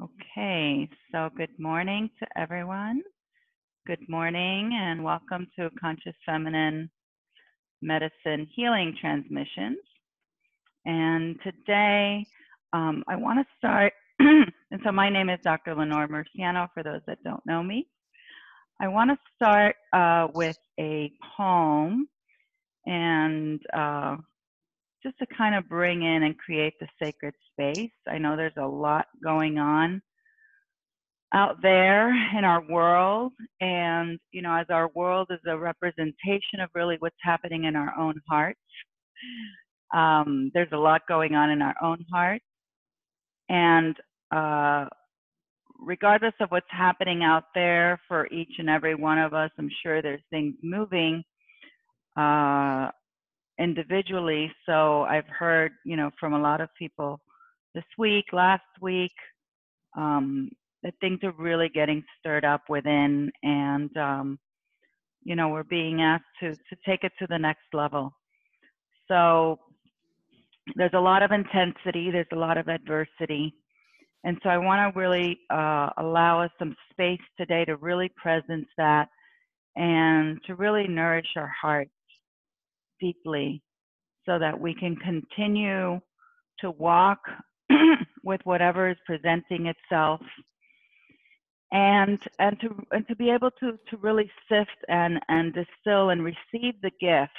Okay, so good morning to everyone. Good morning and welcome to Conscious Feminine Medicine Healing Transmissions. And today I want to start, and so my name is Dr. Leonor Murciano for those that don't know me. I want to start with a poem and just to kind of bring in and create the sacred space. I know there's a lot going on out there in our world, and as our world is a representation of really what's happening in our own hearts, there's a lot going on in our own hearts, and regardless of what's happening out there for each and every one of us, I'm sure there's things moving individually. So I've heard from a lot of people this week, last week, that things are really getting stirred up within, and we're being asked to take it to the next level. So there's a lot of intensity, there's a lot of adversity, and so I want to really allow us some space today to really presence that and to really nourish our hearts deeply so that we can continue to walk with whatever is presenting itself, and to be able to really sift and distill and receive the gift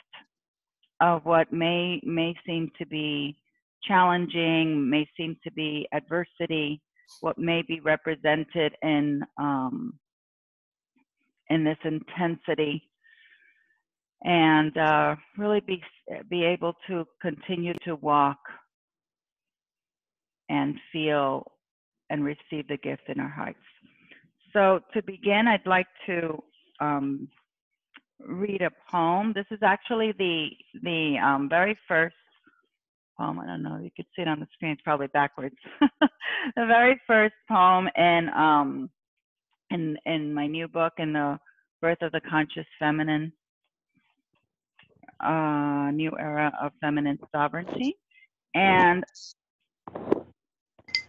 of what may seem to be challenging, may seem to be adversity, what may be represented in this intensity, and really be able to continue to walk and feel and receive the gift in our hearts. So to begin, I'd like to read a poem. This is actually the very first poem. I don't know, you could see it on the screen, it's probably backwards. The very first poem in my new book, in the Birth of the Conscious Feminine, New Era of Feminine Sovereignty. And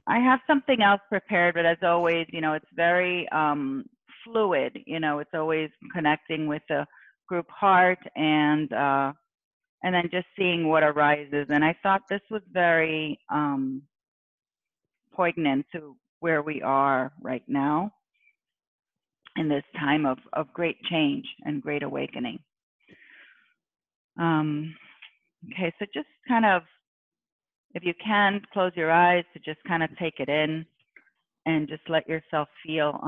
I have something else prepared, but as always, it's very fluid. It's always connecting with the group heart, and then just seeing what arises. And I thought this was very poignant to where we are right now in this time of great change and great awakening. Okay, so just kind of, if you can, close your eyes to just kind of take it in and just let yourself feel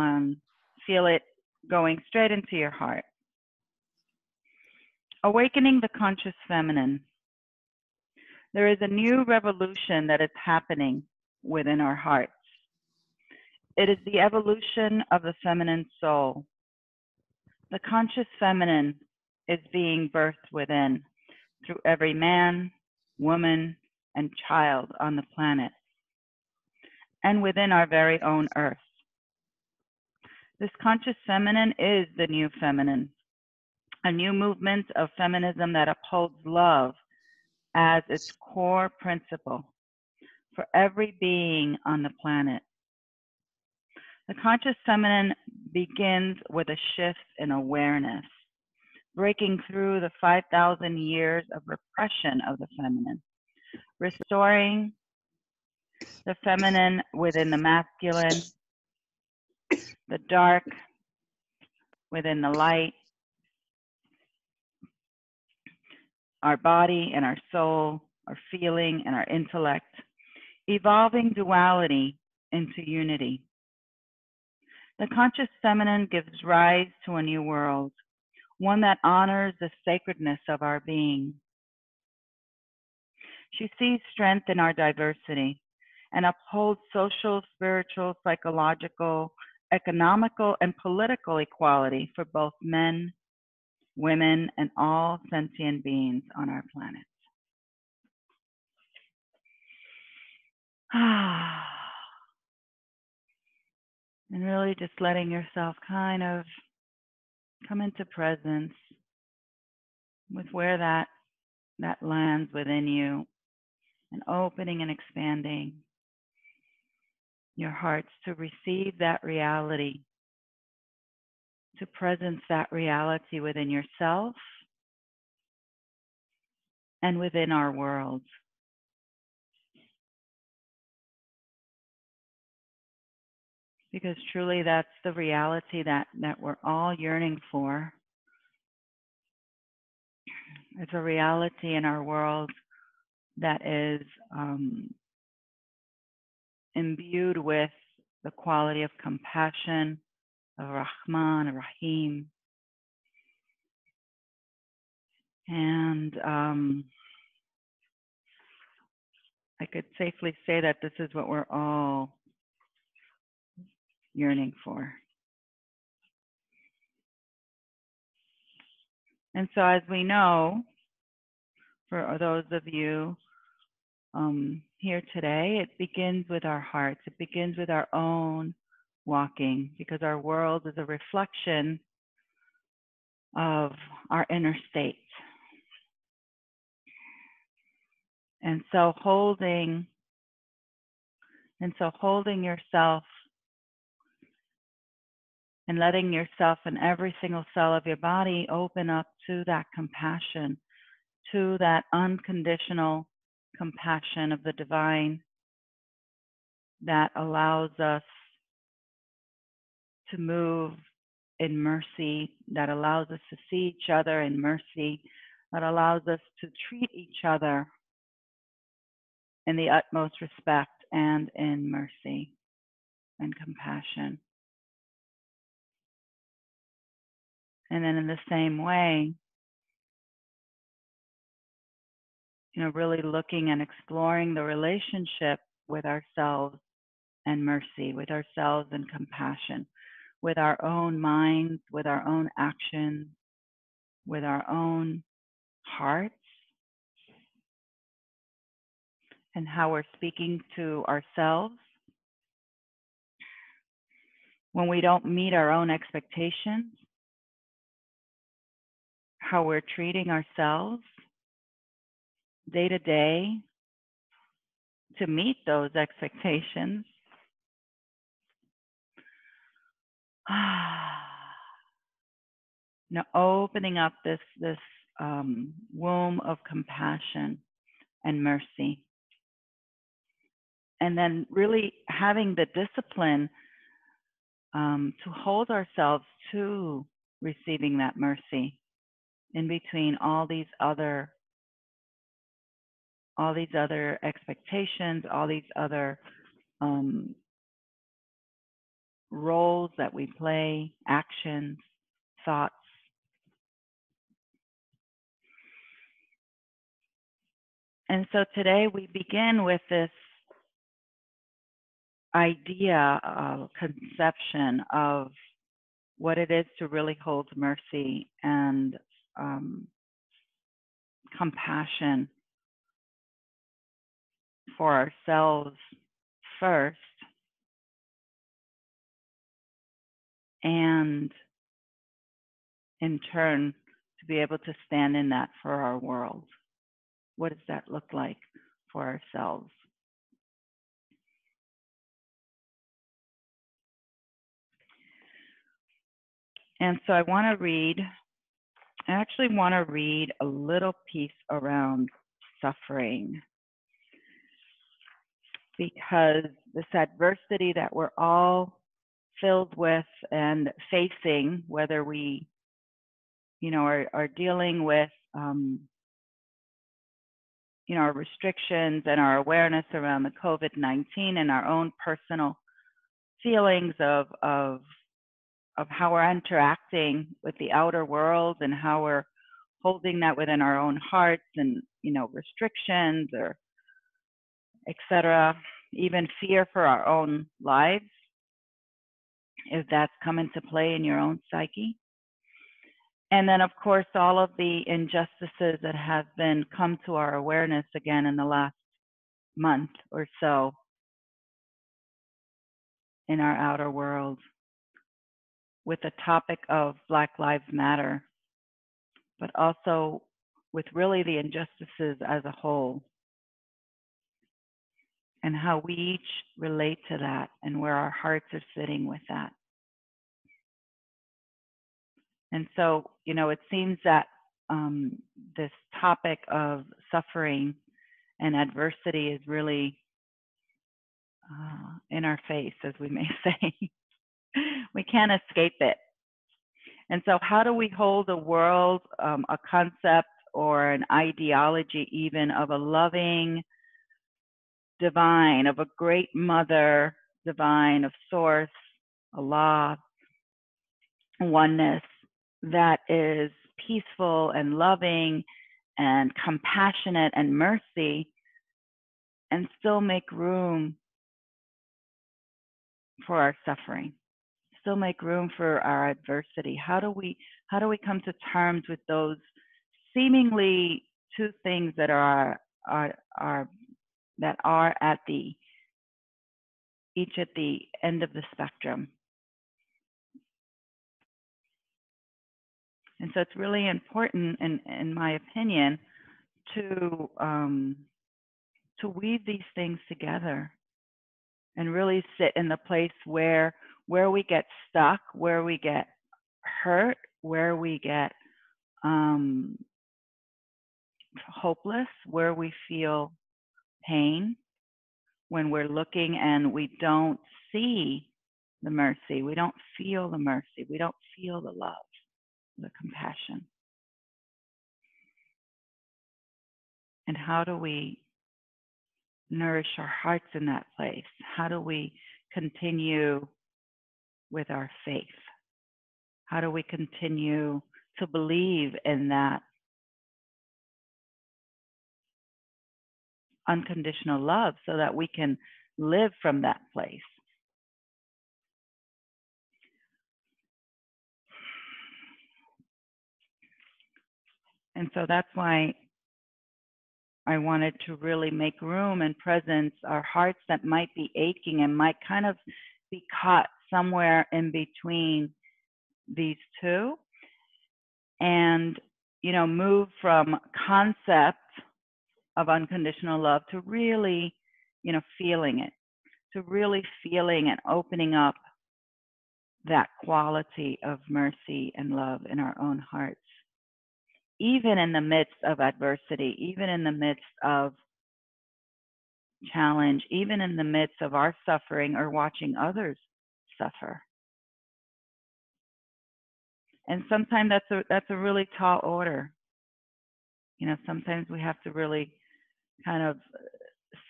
it going straight into your heart. Awakening the conscious feminine. There is a new revolution that is happening within our hearts. It is the evolution of the feminine soul. The conscious feminine is being birthed within through every man, woman, and child on the planet, and within our very own earth. This conscious feminine is the new feminine, a new movement of feminism that upholds love as its core principle for every being on the planet. The conscious feminine begins with a shift in awareness, breaking through the 5,000 years of repression of the feminine, restoring the feminine within the masculine, the dark within the light, our body and our soul, our feeling and our intellect, evolving duality into unity. The conscious feminine gives rise to a new world, one that honors the sacredness of our being. She sees strength in our diversity and upholds social, spiritual, psychological, economical, and political equality for both men, women, and all sentient beings on our planet. And really just letting yourself kind of come into presence with where that lands within you, and opening and expanding. your hearts to receive that reality, to presence that reality within yourself and within our world. Because truly that's the reality that we're all yearning for. It's a reality in our world that is imbued with the quality of compassion, of Rahman, Rahim. And I could safely say that this is what we're all yearning for. And so as we know, for those of you here today, it begins with our hearts. It begins with our own walking, because our world is a reflection of our inner state. And so holding yourself and letting yourself and every single cell of your body open up to that compassion, to that unconditional compassion of the divine that allows us to move in mercy, that allows us to see each other in mercy, that allows us to treat each other in the utmost respect and in mercy and compassion. And then in the same way, really looking and exploring the relationship with ourselves and mercy, with ourselves and compassion, with our own minds, with our own actions, with our own hearts, and how we're speaking to ourselves when we don't meet our own expectations, how we're treating ourselves day to day to meet those expectations. Opening up this womb of compassion and mercy. And then really having the discipline to hold ourselves to receiving that mercy in between all these other expectations, all these other roles that we play, actions, thoughts. And so today we begin with this idea of conception of what it is to really hold mercy and compassion for ourselves first, and in turn to be able to stand in that for our world. What does that look like for ourselves? And so I actually want to read a little piece around suffering, because this adversity that we're all filled with and facing, whether we, are dealing with, our restrictions and our awareness around the COVID-19 and our own personal feelings of how we're interacting with the outer world and how we're holding that within our own hearts and, restrictions or etc., even fear for our own lives, if that's come into play in your own psyche. And then, of course, all of the injustices that have been come to our awareness again in the last month or so in our outer world, with the topic of Black Lives Matter, but also with really the injustices as a whole. and how we each relate to that and where our hearts are sitting with that. And so, it seems that this topic of suffering and adversity is really in our face, as we may say. We can't escape it. And so how do we hold a world, a concept, or an ideology even of a loving divine, of a great mother divine, of source, Allah, oneness, that is peaceful and loving and compassionate and mercy, and still make room for our suffering, still make room for our adversity? How do we come to terms with those seemingly two things that are at each at the end of the spectrum? And so it's really important, in my opinion, to weave these things together and really sit in the place where we get stuck, where we get hurt, where we get hopeless, where we feel pain, when we're looking and we don't see the mercy, we don't feel the mercy, we don't feel the love, the compassion. And how do we nourish our hearts in that place? How do we continue with our faith? How do we continue to believe in that unconditional love so that we can live from that place? And so that's why I wanted to really make room and presence our hearts that might be aching and might kind of be caught somewhere in between these two, and move from concept of unconditional love to really feeling it, to really feeling and opening up that quality of mercy and love in our own hearts, even in the midst of adversity, even in the midst of challenge, even in the midst of our suffering or watching others suffer. And sometimes that's a really tall order. Sometimes we have to really kind of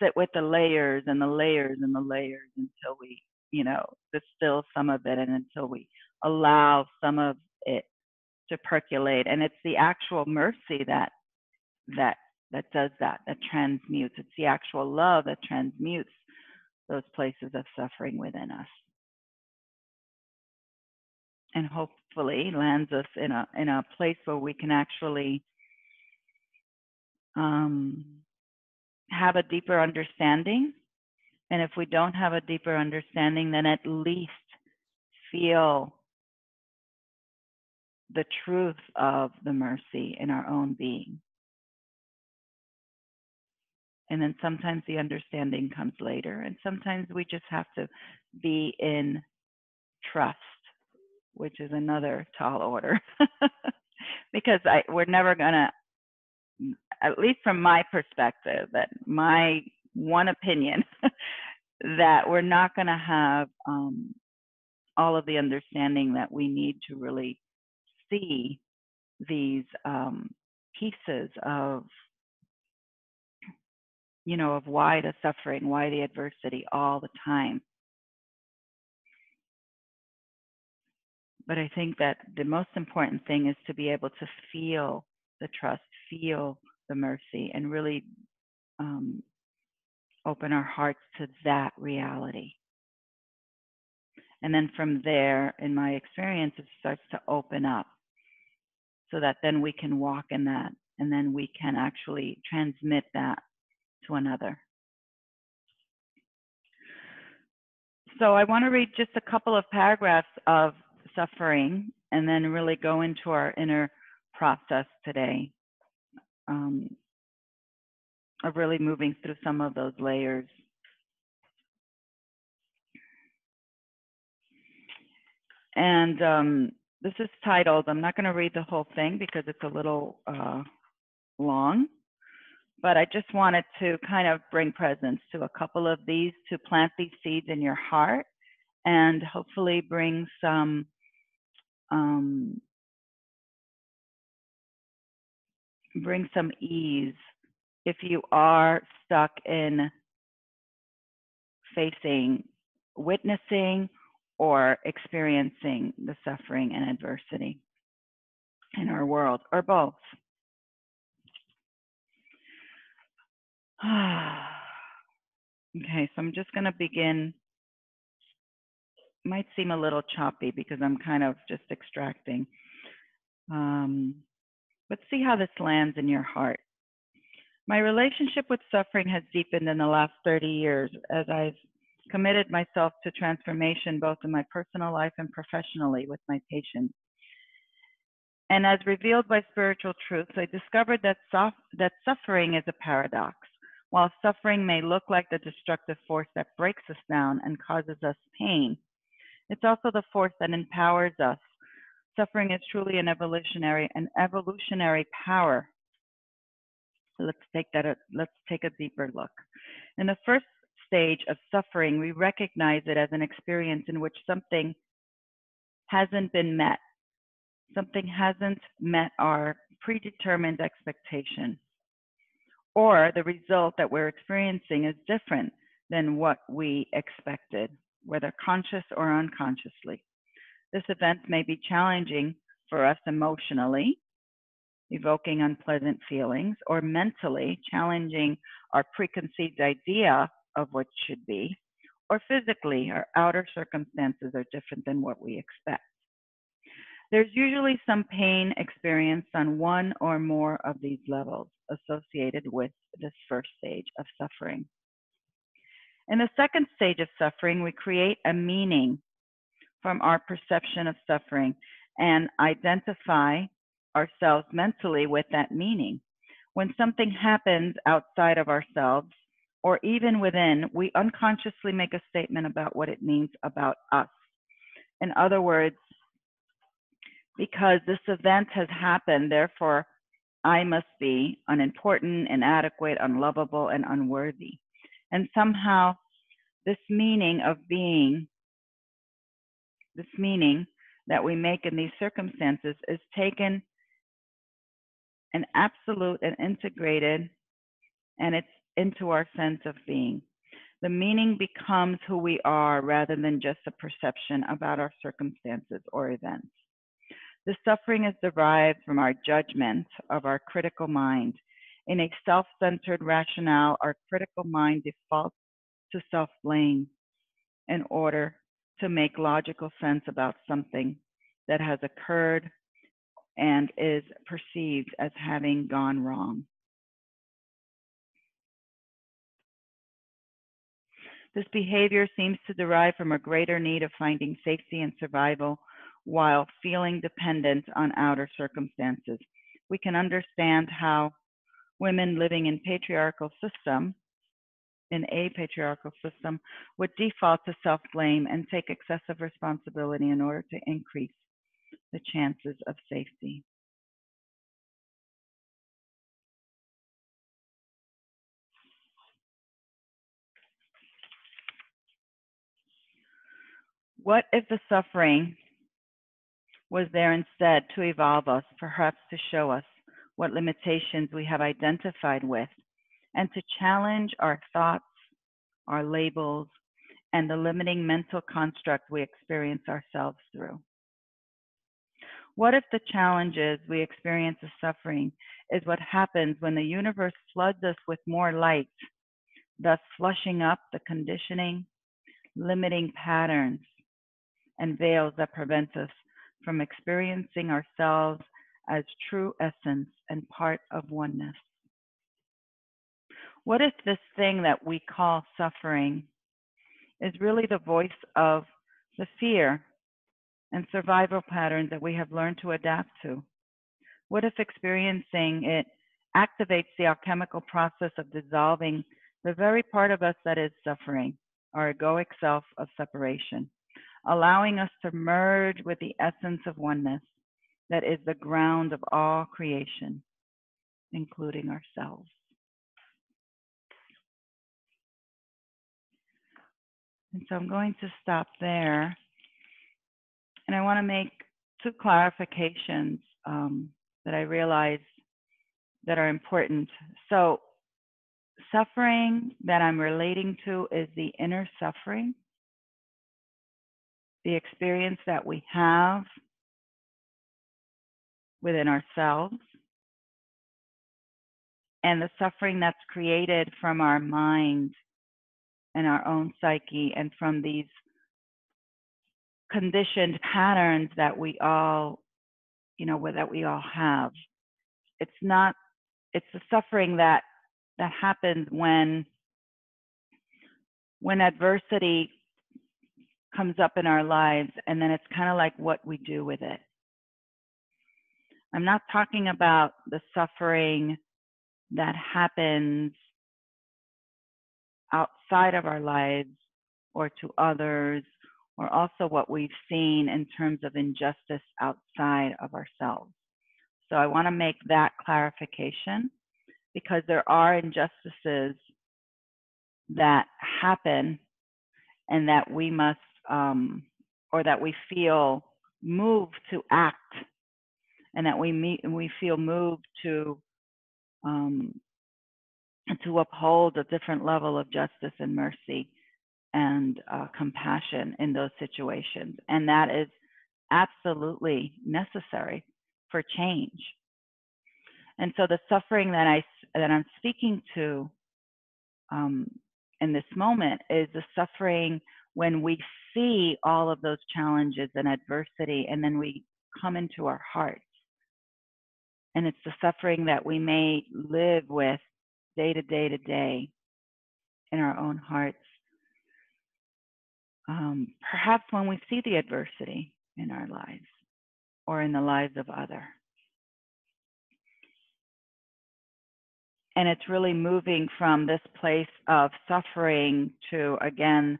sit with the layers and the layers and the layers until we, distill some of it, and until we allow some of it to percolate. And it's the actual mercy that does that transmutes. It's the actual love that transmutes those places of suffering within us, and hopefully lands us in a place where we can actually have a deeper understanding. And if we don't have a deeper understanding, then at least feel the truth of the mercy in our own being. And then sometimes the understanding comes later, and sometimes we just have to be in trust, which is another tall order. Because we're never gonna, at least from my perspective, that my one opinion, that we're not gonna have all of the understanding that we need to really see these pieces of, of why the suffering, why the adversity all the time. But I think that the most important thing is to be able to feel the trust, feel the mercy, and really open our hearts to that reality. And then from there, in my experience, it starts to open up so that then we can walk in that, and then we can actually transmit that to another. So I want to read just a couple of paragraphs of suffering and then really go into our inner process today of really moving through some of those layers And this is titled, I'm not going to read the whole thing because it's a little long, but I just wanted to kind of bring presence to a couple of these, to plant these seeds in your heart and hopefully bring some ease if you are stuck in witnessing or experiencing the suffering and adversity in our world, or both. Okay, so I'm just going to begin. Might seem a little choppy because I'm kind of just extracting. But see how this lands in your heart. My relationship with suffering has deepened in the last 30 years as I've committed myself to transformation both in my personal life and professionally with my patients. And as revealed by spiritual truths, I discovered that suffering is a paradox. While suffering may look like the destructive force that breaks us down and causes us pain, it's also the force that empowers us. Suffering is truly an evolutionary power. Let's take a deeper look. In the first stage of suffering, we recognize it as an experience in which something hasn't been met. Something hasn't met our predetermined expectation, or the result that we're experiencing is different than what we expected, whether conscious or unconsciously. This event may be challenging for us emotionally, evoking unpleasant feelings, or mentally challenging our preconceived idea of what should be, or physically, our outer circumstances are different than what we expect. There's usually some pain experienced on one or more of these levels associated with this first stage of suffering. In the second stage of suffering, we create a meaning from our perception of suffering and identify ourselves mentally with that meaning. When something happens outside of ourselves or even within, we unconsciously make a statement about what it means about us. In other words, because this event has happened, therefore, I must be unimportant, inadequate, unlovable, and unworthy. And somehow, this meaning that we make in these circumstances is taken and absolute and integrated, and it's into our sense of being. The meaning becomes who we are rather than just a perception about our circumstances or events. The suffering is derived from our judgment of our critical mind. In a self-centered rationale, our critical mind defaults to self-blame in order to make logical sense about something that has occurred and is perceived as having gone wrong. This behavior seems to derive from a greater need of finding safety and survival while feeling dependent on outer circumstances. We can understand how women living in a patriarchal system would default to self-blame and take excessive responsibility in order to increase the chances of safety. What if the suffering was there instead to evolve us, perhaps to show us what limitations we have identified with, and to challenge our thoughts, our labels, and the limiting mental construct we experience ourselves through? What if the challenges we experience as suffering is what happens when the universe floods us with more light, thus flushing up the conditioning, limiting patterns, and veils that prevent us from experiencing ourselves as true essence and part of oneness? What if this thing that we call suffering is really the voice of the fear and survival patterns that we have learned to adapt to? What if experiencing it activates the alchemical process of dissolving the very part of us that is suffering, our egoic self of separation? allowing us to merge with the essence of oneness that is the ground of all creation, including ourselves. And so I'm going to stop there. And I want to make two clarifications that I realize that are important. So suffering that I'm relating to is the inner suffering, the experience that we have within ourselves, and the suffering that's created from our mind and our own psyche and from these conditioned patterns that we all, that we all have. It's the suffering that happens when adversity comes up in our lives, and then it's kind of like what we do with it. I'm not talking about the suffering that happens outside of our lives or to others, or also what we've seen in terms of injustice outside of ourselves. So I want to make that clarification, because there are injustices that happen and that we must, or that we feel moved to act, and that we feel moved to uphold a different level of justice and mercy and compassion in those situations. And that is absolutely necessary for change. And so the suffering that I'm speaking to in this moment is the suffering when we see all of those challenges and adversity, and then we come into our hearts. And it's the suffering that we may live with day to day to day in our own hearts. Perhaps when we see the adversity in our lives or in the lives of others. And it's really moving from this place of suffering to, again,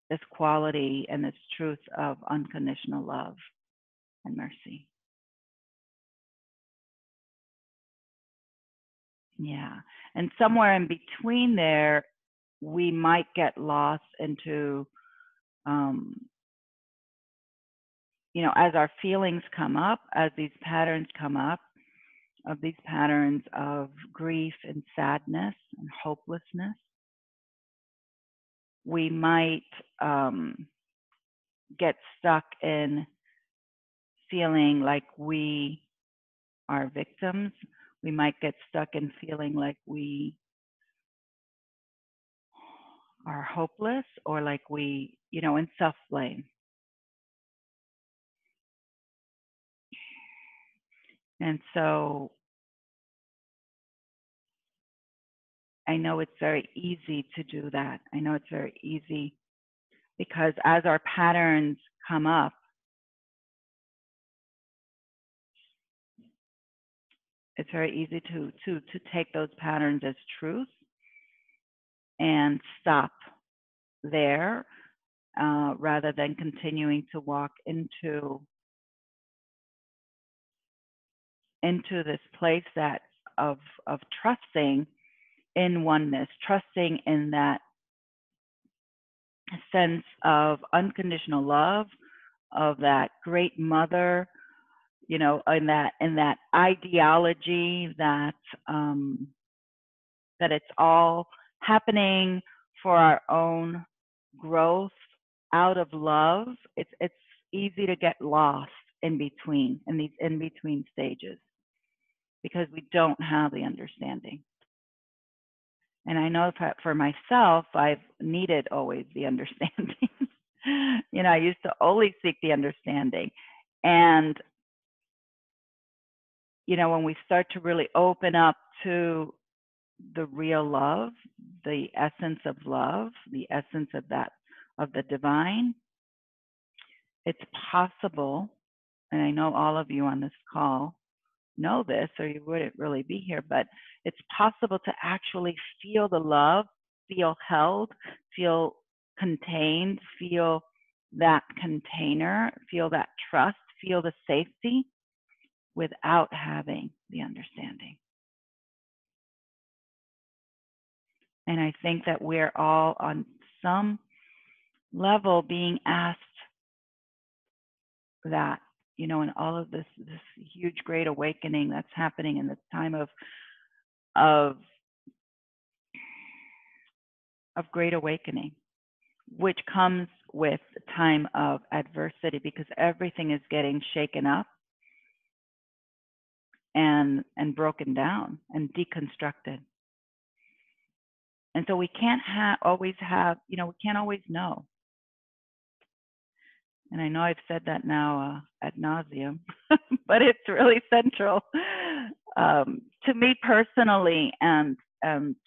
this quality and this truth of unconditional love and mercy. Yeah. And somewhere in between there, we might get lost into, as our feelings come up, as these patterns come up, of these patterns of grief and sadness and hopelessness, we might get stuck in feeling like we are victims. We might get stuck in feeling like we are hopeless, or like we, in self-blame. And so I know it's very easy to do that. I know it's very easy, because as our patterns come up, it's very easy to take those patterns as truth and stop there, rather than continuing to walk into this place that of trusting in oneness, trusting in that sense of unconditional love, of that great mother, in that ideology that that it's all happening for our own growth out of love. It's easy to get lost in between, in these in-between stages, because we don't have the understanding. And I know for myself, I've needed always the understanding. I used to always seek the understanding. And, when we start to really open up to the real love, the essence of love, the essence of the divine, it's possible, and I know all of you on this call know this, or you wouldn't really be here, but it's possible to actually feel the love, feel held, feel contained, feel that container, feel that trust, feel the safety without having the understanding. And I think that we're all on some level being asked that, you know, in all of this huge great awakening that's happening in this time of great awakening, which comes with a time of adversity because everything is getting shaken up and broken down and deconstructed. And so we can't always have, you know, we can't always know. And I know I've said that now ad nauseum, but it's really central to me personally, and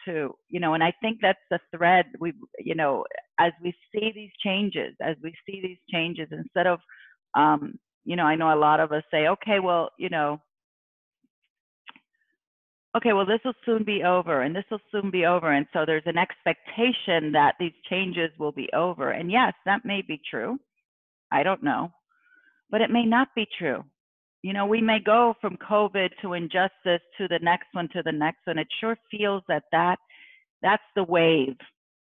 to, you know, and I think that's the thread we, you know, as we see these changes, instead of, you know, I know a lot of us say, okay, well, you know, okay, well, this will soon be over, and this will soon be over. And so there's an expectation that these changes will be over. And yes, that may be true. I don't know, but it may not be true. You know, we may go from COVID to injustice to the next one, to the next one. It sure feels that that's the wave.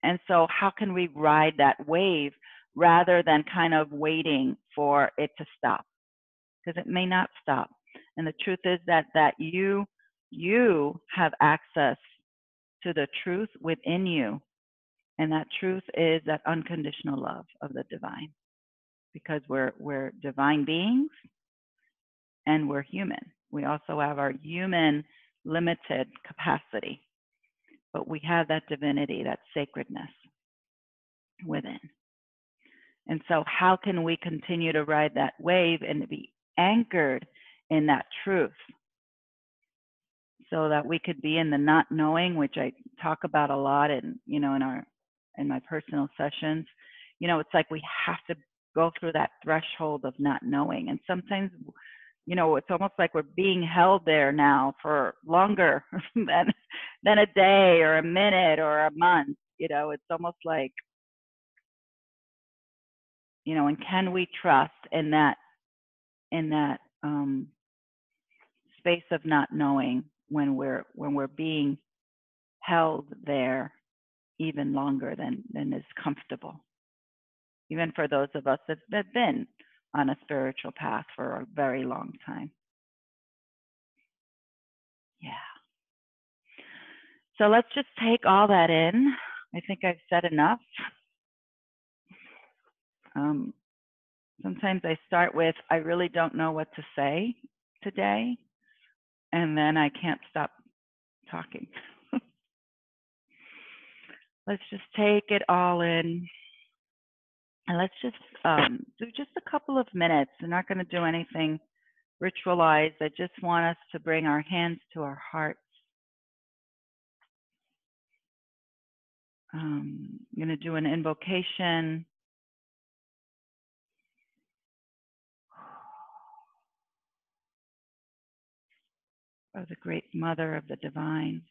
And so how can we ride that wave rather than kind of waiting for it to stop? Because it may not stop. And the truth is that you have access to the truth within you. And that truth is that unconditional love of the divine. Because we're divine beings and we're human. We also have our human limited capacity, but we have that divinity, that sacredness within. And so how can we continue to ride that wave and be anchored in that truth so that we could be in the not knowing, which I talk about a lot in, you know, in my personal sessions. You know, it's like we have to go through that threshold of not knowing. And sometimes, you know, it's almost like we're being held there now for longer than a day or a minute or a month. You know, it's almost like, you know, and can we trust in that space of not knowing when we're being held there even longer than is comfortable? Even for those of us that have been on a spiritual path for a very long time. Yeah. So let's just take all that in. I think I've said enough. Sometimes I start with, I really don't know what to say today, and then I can't stop talking. Let's just take it all in. And let's just do just a couple of minutes. We're not going to do anything ritualized. I just want us to bring our hands to our hearts. I'm going to do an invocation. Of the great mother of the divine.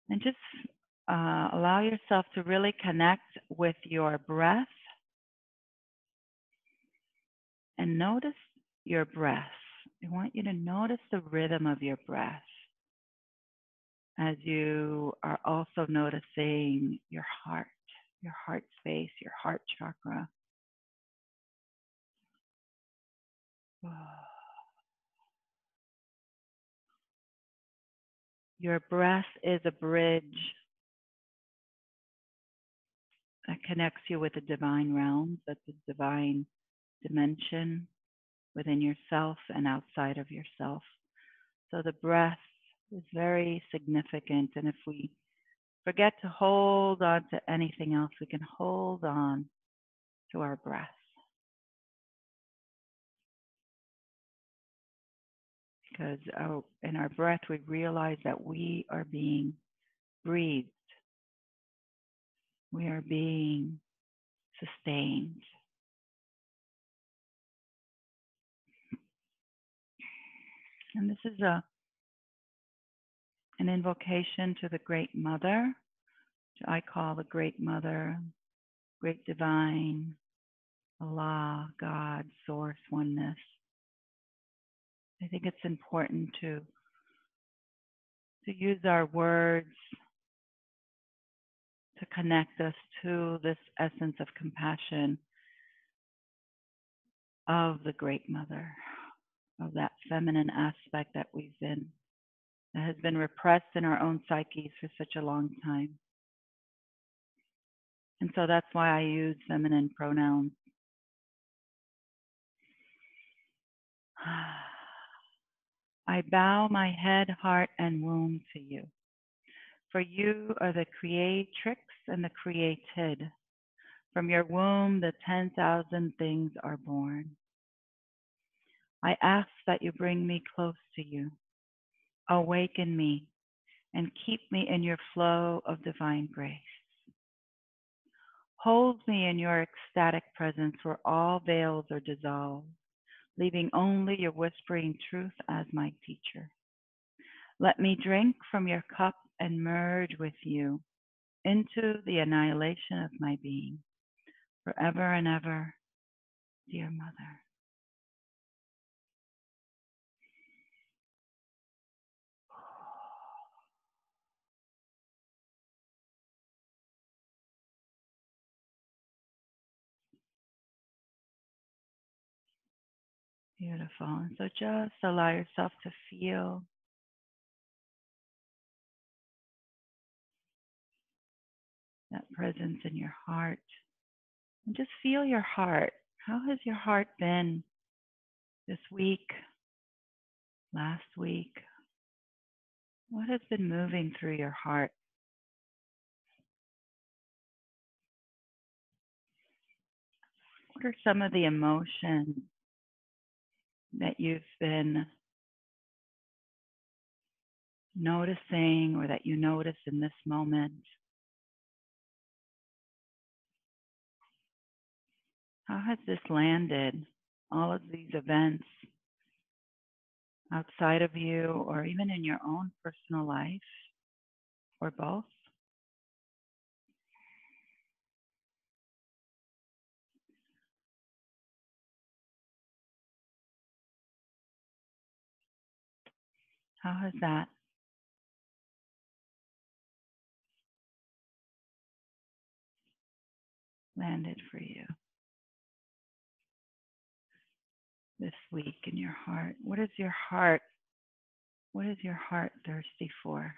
And just allow yourself to really connect with your breath and notice your breath. I want you to notice the rhythm of your breath as you are also noticing your heart space, your heart chakra. Your breath is a bridge that connects you with the divine realms, that's the divine dimension within yourself and outside of yourself. So the breath is very significant. And if we forget to hold on to anything else, we can hold on to our breath. Because in our breath, we realize that we are being breathed. We are being sustained. And this is an invocation to the Great Mother, which I call the Great Mother, Great Divine, Allah, God, Source, Oneness. I think it's important to use our words to connect us to this essence of compassion of the Great Mother, of that feminine aspect that has been repressed in our own psyches for such a long time. And so that's why I use feminine pronouns. I bow my head, heart, and womb to you. For you are the creatrix and the created. From your womb, the 10,000 things are born. I ask that you bring me close to you, awaken me, and keep me in your flow of divine grace. Hold me in your ecstatic presence where all veils are dissolved, leaving only your whispering truth as my teacher. Let me drink from your cup and merge with you into the annihilation of my being, forever and ever, dear Mother. Beautiful. And so just allow yourself to feel that presence in your heart. And just feel your heart. How has your heart been this week, last week? What has been moving through your heart? What are some of the emotions that you've been noticing or that you notice in this moment? How has this landed, all of these events outside of you or even in your own personal life or both? How has that landed for you this week in your heart? What is your heart thirsty for?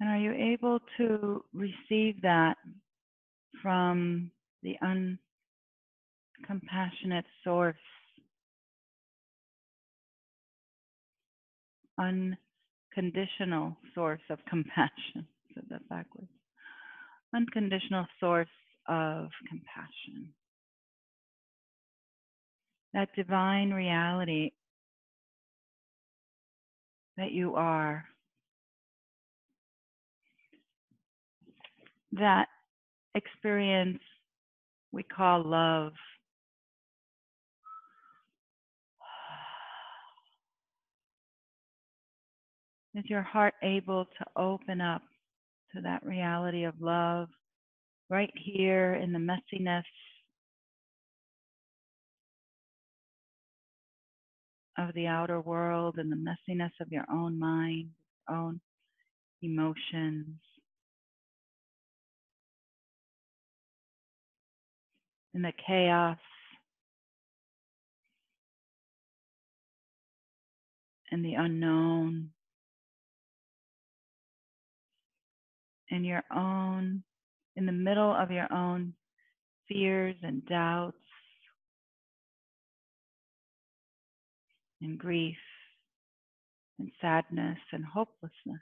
And are you able to receive that from the uncompassionate source, unconditional source of compassion? I said that backwards. Unconditional source of compassion. That divine reality that you are, that experience we call love. Is your heart able to open up to that reality of love right here in the messiness of the outer world and the messiness of your own mind, your own emotions? In the chaos and the unknown, in the middle of your own fears and doubts and grief and sadness and hopelessness.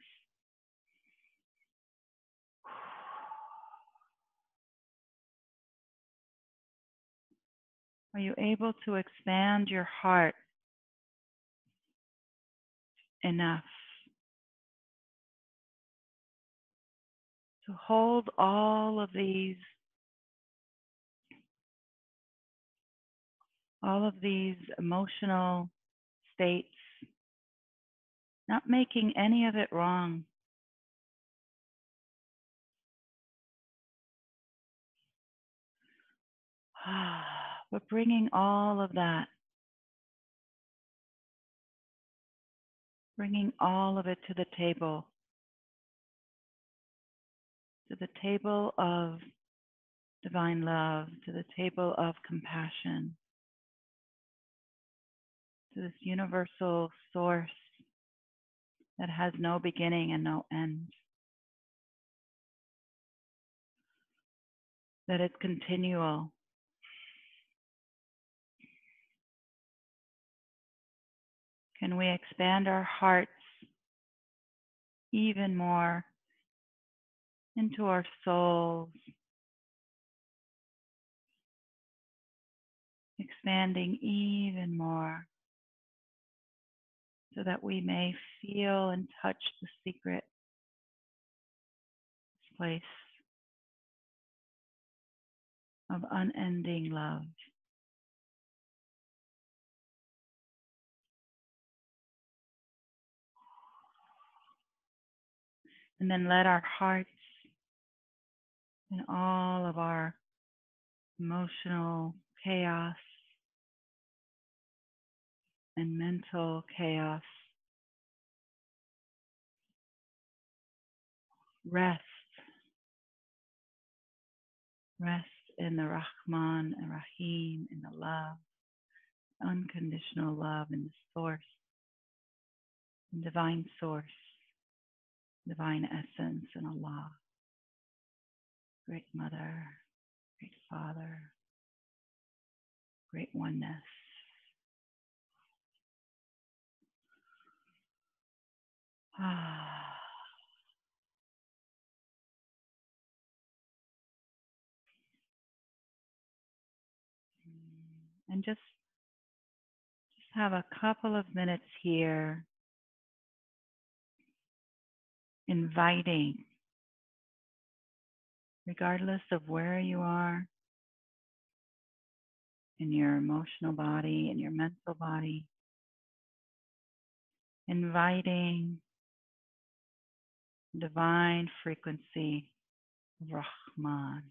Are you able to expand your heart enough So hold all of these emotional states, not making any of it wrong. But bringing all of that, bringing all of it to the table of divine love, to the table of compassion, to this universal source that has no beginning and no end, that is continual. Can we expand our hearts even more into our souls, expanding even more so that we may feel and touch the secret place of unending love. And then let our hearts and all of our emotional chaos and mental chaos rest in the Rahman and Rahim, in the love, unconditional love, in the source, in divine source, divine essence, and Allah, great mother, great father, great oneness. And just have a couple of minutes here inviting, regardless of where you are in your emotional body, in your mental body, inviting divine frequency of Rahman,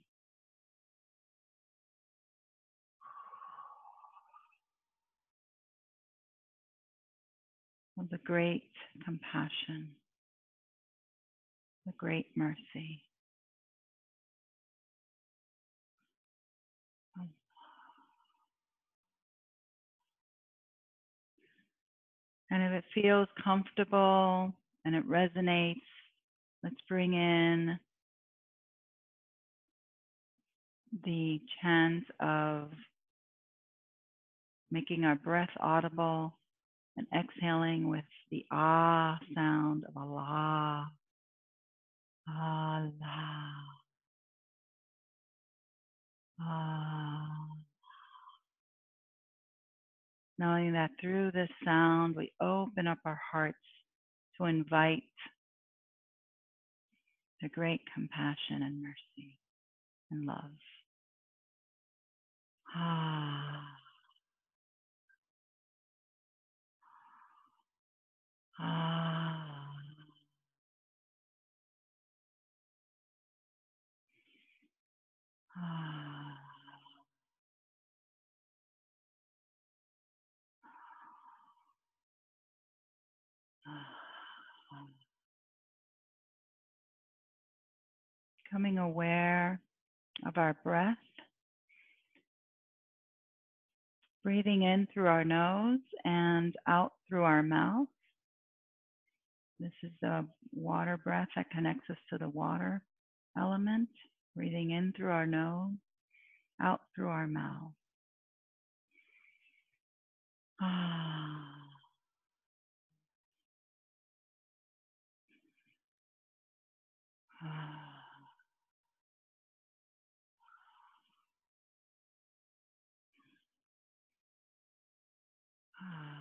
of the great compassion, the great mercy. And if it feels comfortable and it resonates, let's bring in the chant of making our breath audible and exhaling with the ah sound of Allah. Allah. Ah. Knowing that through this sound, we open up our hearts to invite the great compassion and mercy and love. Ah. Ah. Ah. Becoming aware of our breath, breathing in through our nose and out through our mouth. This is the water breath that connects us to the water element. Breathing in through our nose, out through our mouth. Ah. Ah. Ah.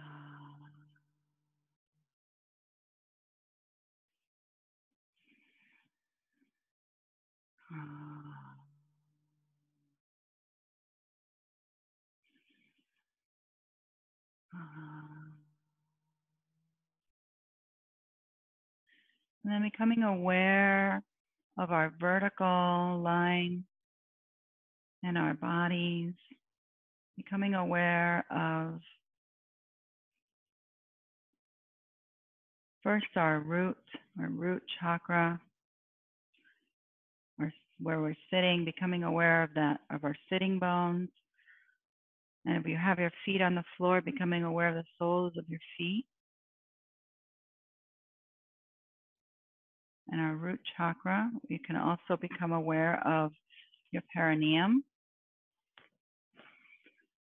And then becoming aware of our vertical line in our bodies, becoming aware of first our root chakra, where we're sitting, becoming aware of that, of our sitting bones. And if you have your feet on the floor, becoming aware of the soles of your feet. And our root chakra, you can also become aware of your perineum.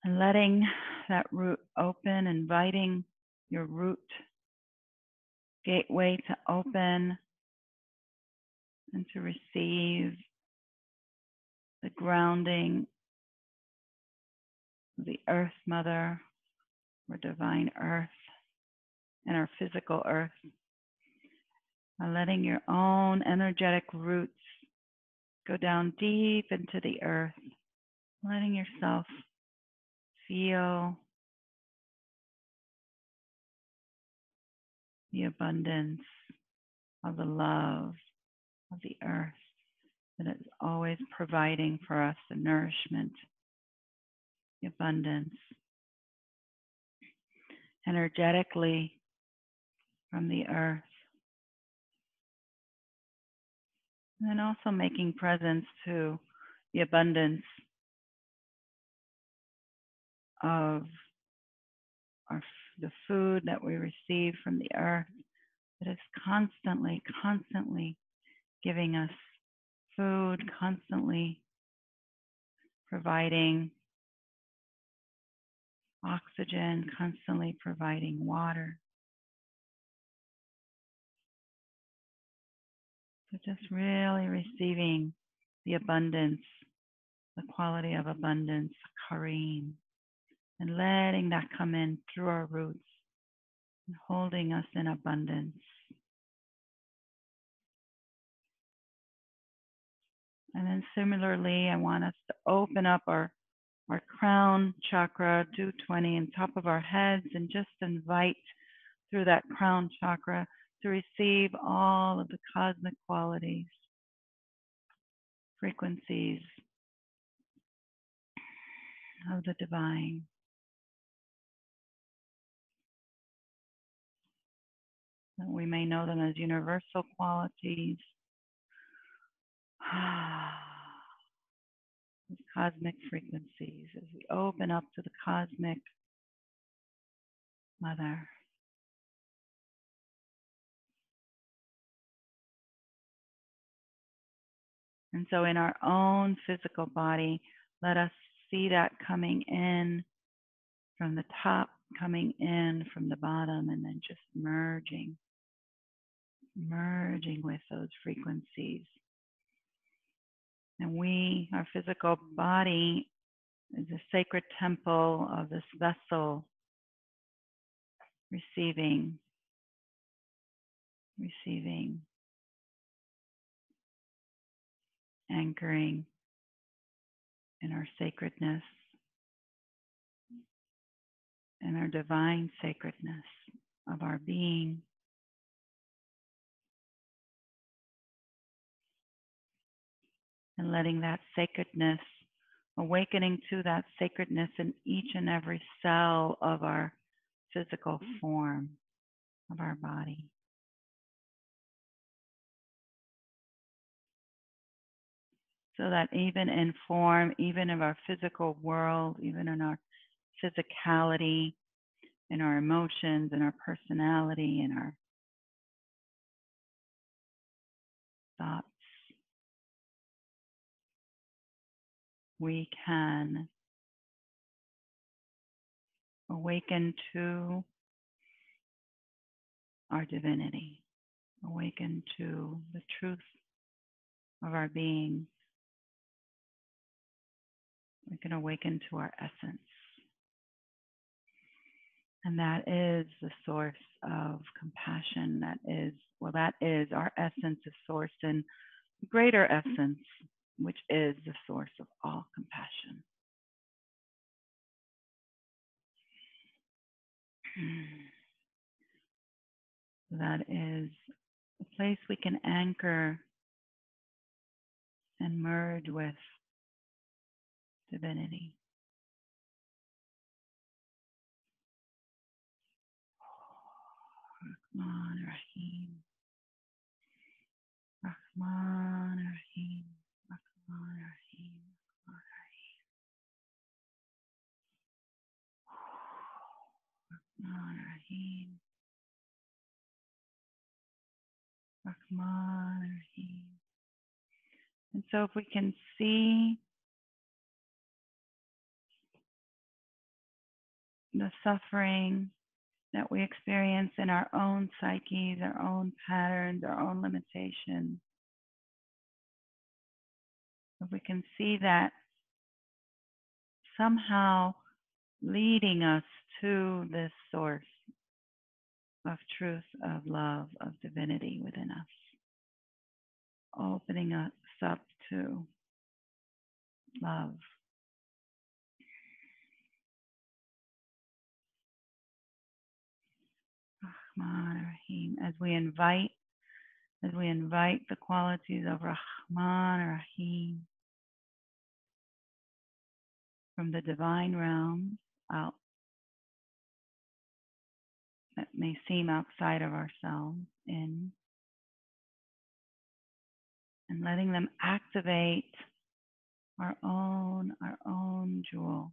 And letting that root open, inviting your root gateway to open and to receive the grounding of the Earth Mother, or Divine Earth, and our physical Earth. By letting your own energetic roots go down deep into the earth, letting yourself feel the abundance of the love of the earth that is always providing for us the nourishment, the abundance, energetically from the earth. And then also making presence to the abundance of the food that we receive from the earth that is constantly giving us food, constantly providing oxygen, constantly providing water. So just really receiving the abundance, the quality of abundance, Kareem, and letting that come in through our roots and holding us in abundance. And then similarly, I want us to open up our crown chakra, do 20 on top of our heads, and just invite through that crown chakra to receive all of the cosmic qualities, frequencies of the divine. We may know them as universal qualities, cosmic frequencies, as we open up to the cosmic mother. And so in our own physical body, let us see that coming in from the top, coming in from the bottom, and then just merging with those frequencies. And our physical body is a sacred temple of this vessel, receiving, anchoring in our sacredness and our divine sacredness of our being. And letting that sacredness, awakening to that sacredness in each and every cell of our physical form of our body. So that even in form, even in our physical world, even in our physicality, in our emotions, in our personality, in our thoughts, we can awaken to our divinity, awaken to the truth of our being. We can awaken to our essence. And that is the source of compassion. That is our essence is sourced in greater essence, which is the source of all compassion. That is a place we can anchor and merge with divinity. Rahman Rahim. Rahman Rahim. Rahman Rahim. Rahman Rahim. Rahman Rahim. And so if we can see the suffering that we experience in our own psyches, our own patterns, our own limitations, if we can see that somehow leading us to this source of truth, of love, of divinity within us, opening us up to love. Rahman Rahim. As we invite the qualities of Rahman Rahim from the divine realm out that may seem outside of ourselves in, and letting them activate our own jewel,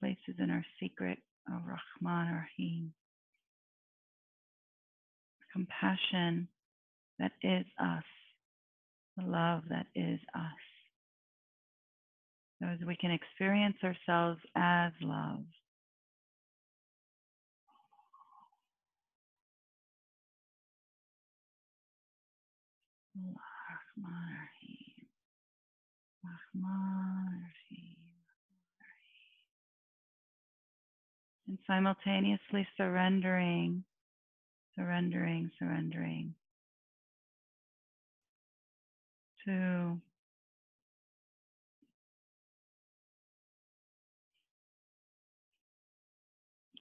places in our secret of Rahman Rahim, compassion that is us, the love that is us. So as we can experience ourselves as love. Rahman Rahim. Rahman Rahim. And simultaneously surrendering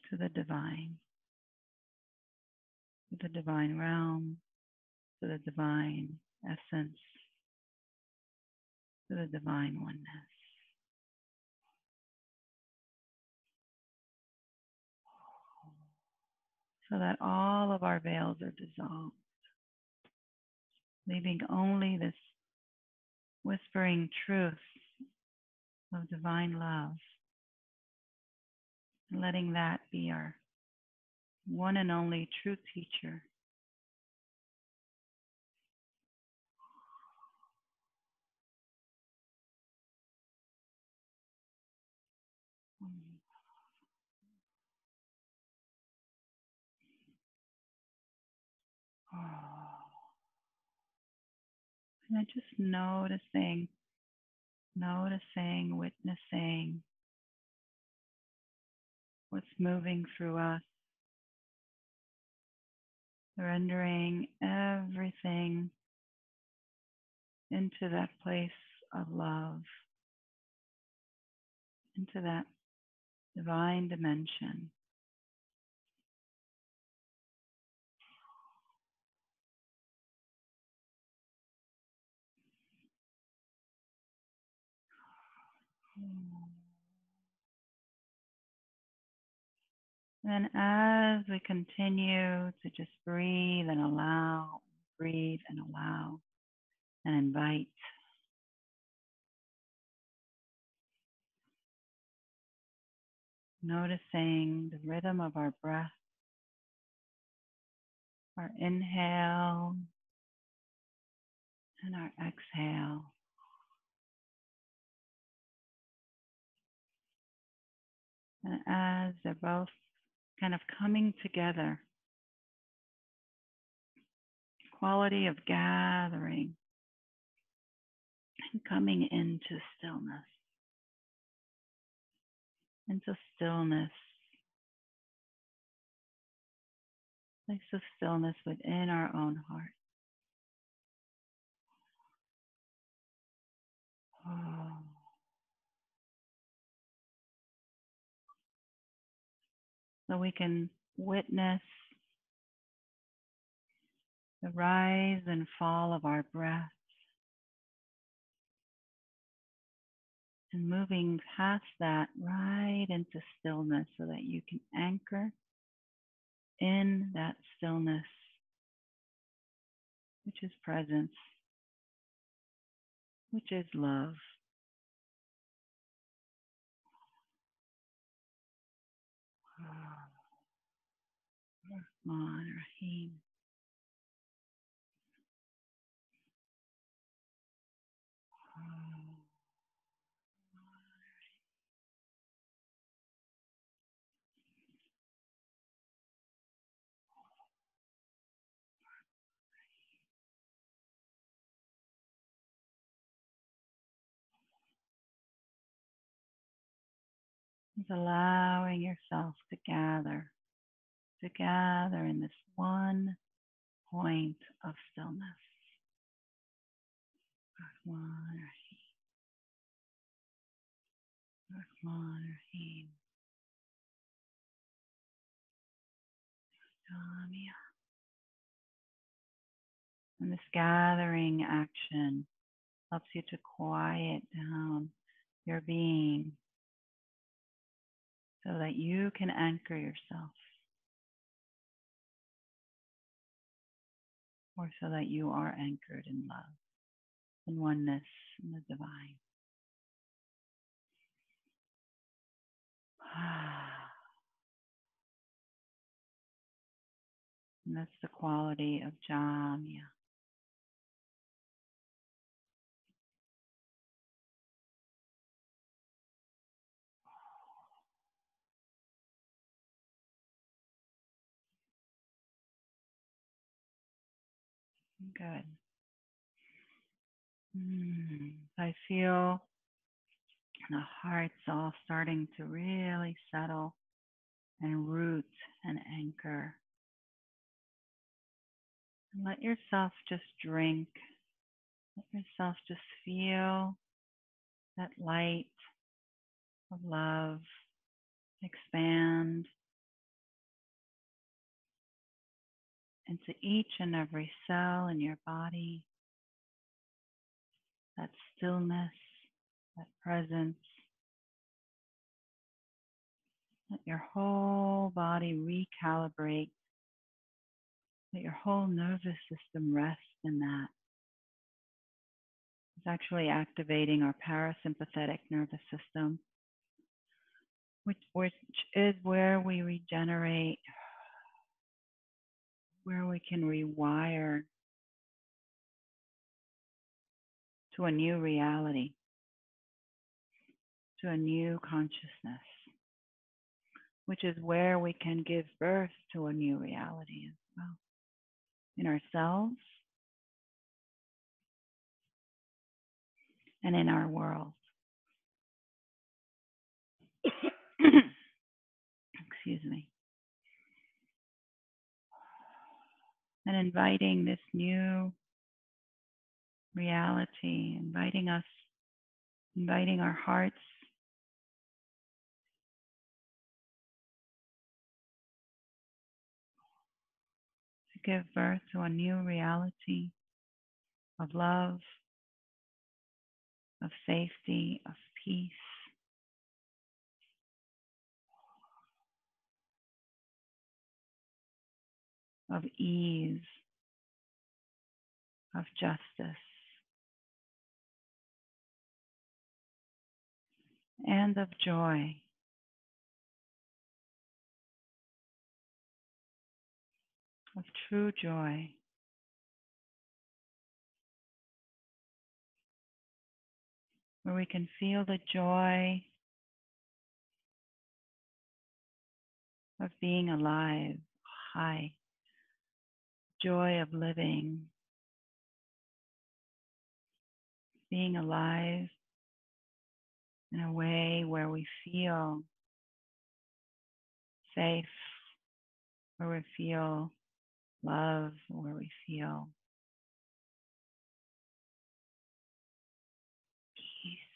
to the divine realm, to the divine essence, to the divine oneness. So that all of our veils are dissolved, leaving only this whispering truth of divine love, and letting that be our one and only true teacher. And I just noticing, witnessing what's moving through us, surrendering everything into that place of love, into that divine dimension. And as we continue to just breathe and allow, and invite, noticing the rhythm of our breath, our inhale and our exhale. And as they're both kind of coming together, quality of gathering and coming into stillness, place of stillness within our own heart. So we can witness the rise and fall of our breath and moving past that right into stillness so that you can anchor in that stillness, which is presence, which is love. Rahman Rahim. Is allowing yourself to gather in this one point of stillness. Rahman Rahim. Rahman Rahim. Damya. And this gathering action helps you to quiet down your being so that you can anchor yourself, or so that you are anchored in love, in oneness, in the divine. And that's the quality of Jamya. Good. I feel the heart's all starting to really settle and root and anchor. And let yourself just drink. Let yourself just feel that light of love expand into each and every cell in your body. That stillness, that presence. Let your whole body recalibrate. Let your whole nervous system rest in that. It's actually activating our parasympathetic nervous system, which is where we regenerate, where we can rewire to a new reality, to a new consciousness, which is where we can give birth to a new reality as well, in ourselves and in our world. Excuse me. And inviting this new reality, inviting our hearts to give birth to a new reality of love, of safety, of peace, of ease, of justice, and of joy. Of true joy. Where we can feel the joy of being alive, high, joy of living, being alive in a way where we feel safe, where we feel love, where we feel peace.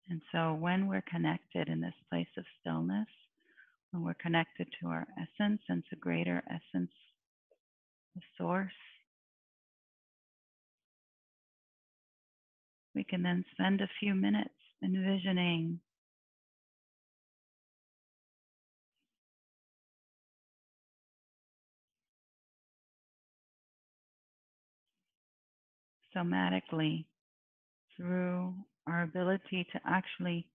And so when we're connected in this place of stillness, when we're connected to our essence and to greater essence, the source, we can then spend a few minutes envisioning somatically through our ability to actually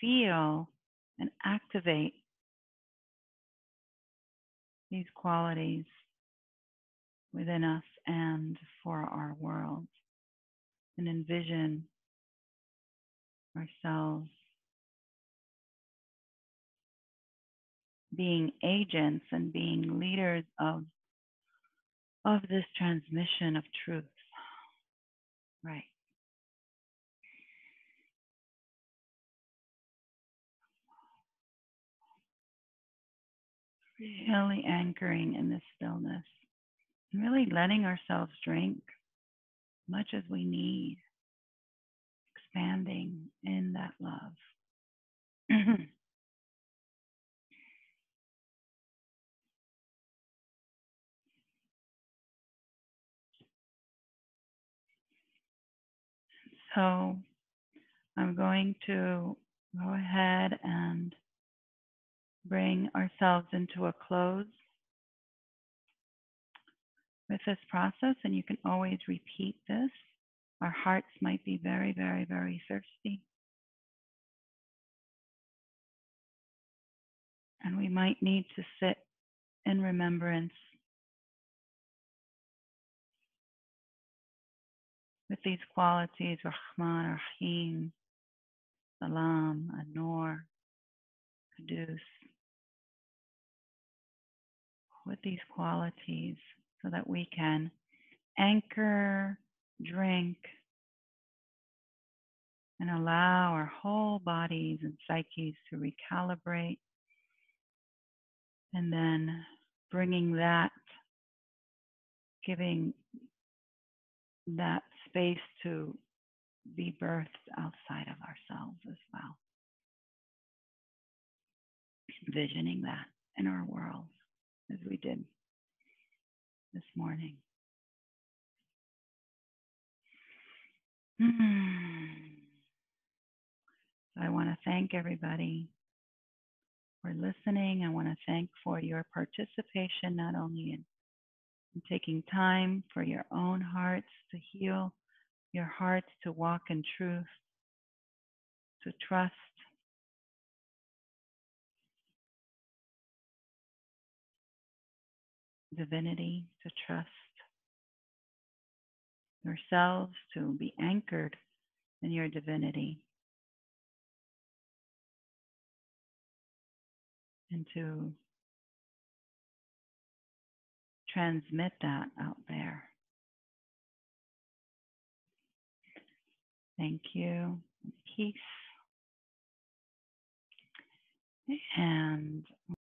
feel and activate these qualities within us and for our world, and envision ourselves being agents and being leaders of this transmission of truth. Right. Really anchoring in this stillness and really letting ourselves drink as much as we need, expanding in that love. So I'm going to go ahead and bring ourselves into a close with this process, and you can always repeat this. Our hearts might be very, very, very thirsty, and we might need to sit in remembrance with these qualities, Rahman, Rahim, Salam, Anor, Kudus, with these qualities so that we can anchor, drink, and allow our whole bodies and psyches to recalibrate, and then bringing that, giving that space to be birthed outside of ourselves as well. Envisioning that in our world as we did this morning. So I want to thank everybody for listening. I want to thank for your participation, not only in taking time for your own hearts to heal, your hearts to walk in truth, to trust divinity, to trust yourselves, to be anchored in your divinity, and to transmit that out there. Thank you. Peace. And